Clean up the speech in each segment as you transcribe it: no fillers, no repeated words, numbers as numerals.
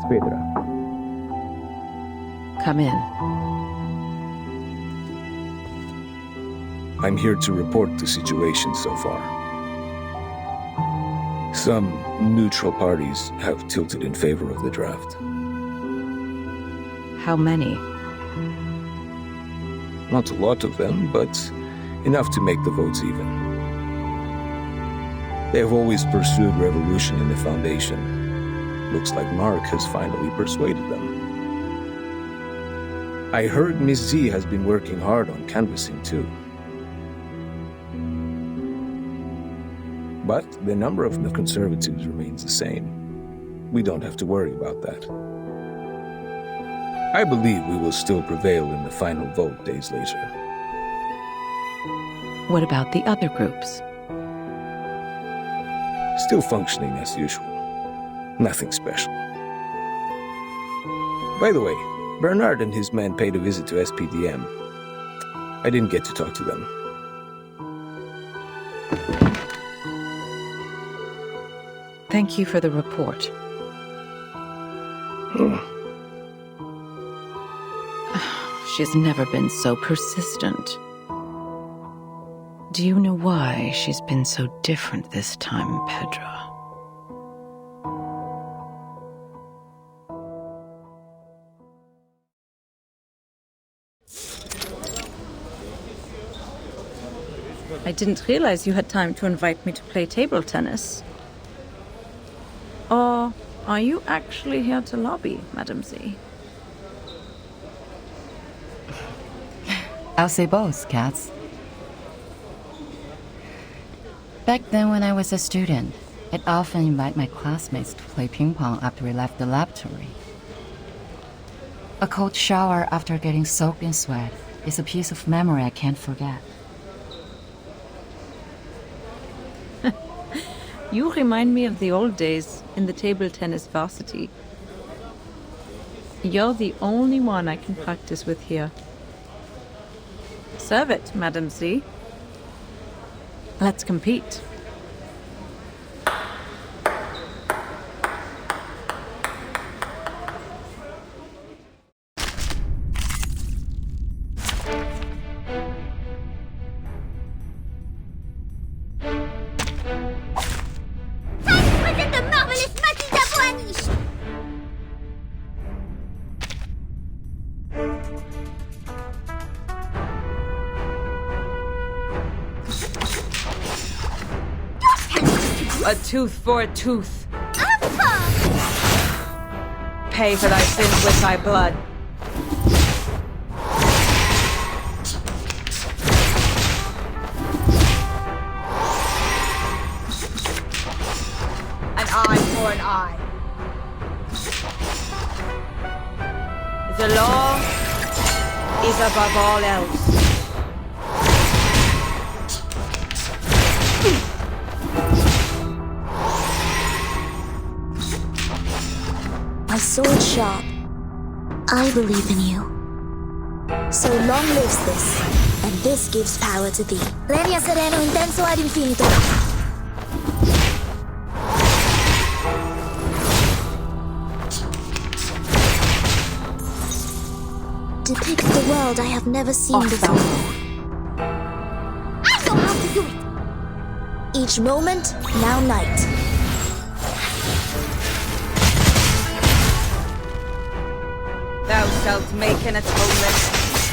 Pedra. Come in. I'm here to report the situation so far. Some neutral parties have tilted in favor of the draft. How many? Not a lot of them, but enough to make the votes even. They have always pursued revolution in the Foundation. Looks like Mark has finally persuaded them. I heard Miss Z has been working hard on canvassing too. But the number of the Conservatives remains the same. We don't have to worry about that. I believe we will still prevail in the final vote days later. What about the other groups? Still functioning as usual. Nothing special. By the way, Bernard and his men paid a visit to SPDM. I didn't get to talk to them. Thank you for the report. She's never been so persistent. Do you know why she's been so different this time, Pedro? I didn't realize you had time to invite me to play table tennis. Or are you actually here to lobby, Madam Z? I'll say both, Cats. Back then when I was a student, I'd often invite my classmates to play ping pong after we left the laboratory. A cold shower after getting soaked in sweat is a piece of memory I can't forget. You remind me of the old days in the table tennis varsity. You're the only one I can practice with here. Serve it, Madam Z. Let's compete. A tooth for a tooth. Pay for thy sins with thy blood. An eye for an eye. The law is above all else. My sword sharp. I believe in you. So long lives this, and this gives power to thee. Legna sereno intenso ad infinito. Depicts the world I have never seen before. I know how to do it! Each moment, now night. Thou shalt make an atonement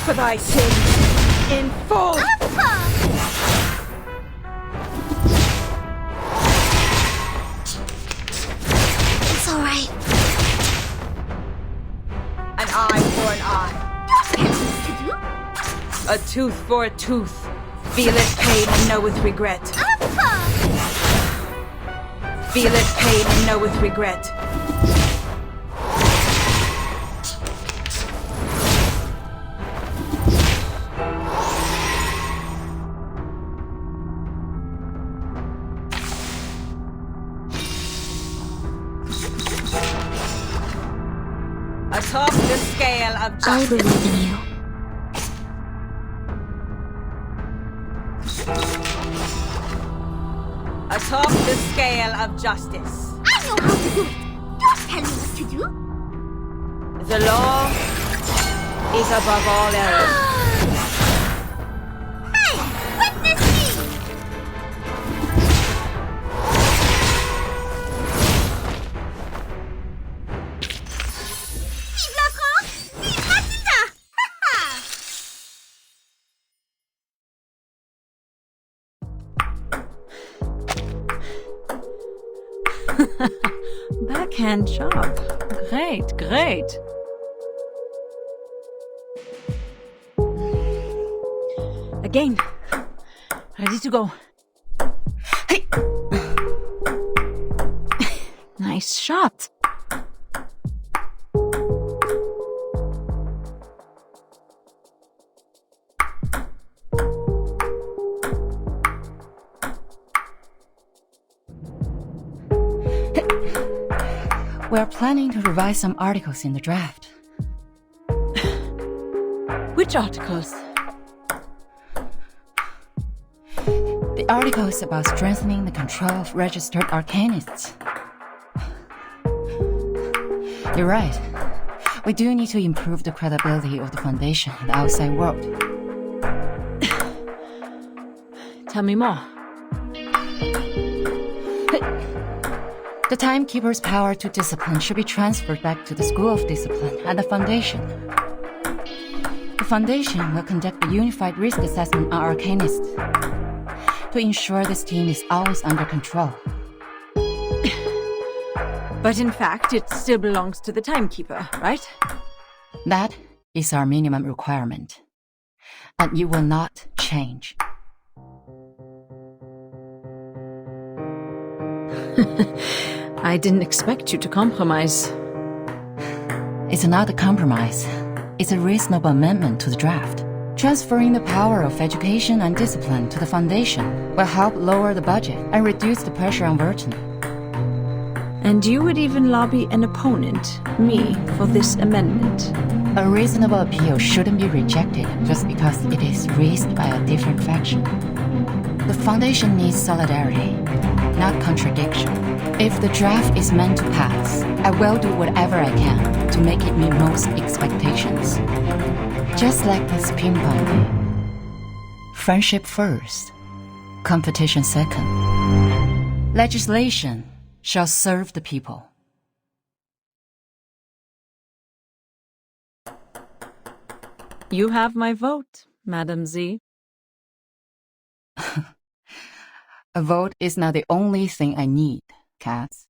for thy sins in full. It's all right. An eye for an eye. A tooth for a tooth. Feeleth pain and knoweth regret. Feeleth pain and knoweth regret. Atop the scale of justice. I believe in you. Atop the scale of justice. I know how to do it. Don't tell me what to do. The law is above all else. Hey! Witness me! Vive la France! Vive Matilda! Backhand job. Great, great. Again. Ready to go. Hey! Nice shot. We're planning to revise some articles in the draft. Which articles? The article is about strengthening the control of registered Arcanists. You're right. We do need to improve the credibility of the Foundation in the outside world. Tell me more. The Timekeeper's power to discipline should be transferred back to the School of Discipline and the Foundation. The Foundation will conduct a unified risk assessment on Arcanists to ensure this team is always under control. But in fact, it still belongs to the Timekeeper, right? That is our minimum requirement. And you will not change. I didn't expect you to compromise. It's not a compromise. It's a reasonable amendment to the draft. Transferring the power of education and discipline to the Foundation will help lower the budget and reduce the pressure on Burton. And you would even lobby an opponent, me, for this amendment. A reasonable appeal shouldn't be rejected just because it is raised by a different faction. The Foundation needs solidarity, not contradiction. If the draft is meant to pass, I will do whatever I can to make it meet most expectations. Just like this ping pong game. Friendship first, competition second. Legislation shall serve the people. You have my vote, Madam Z. A vote is not the only thing I need, Cats.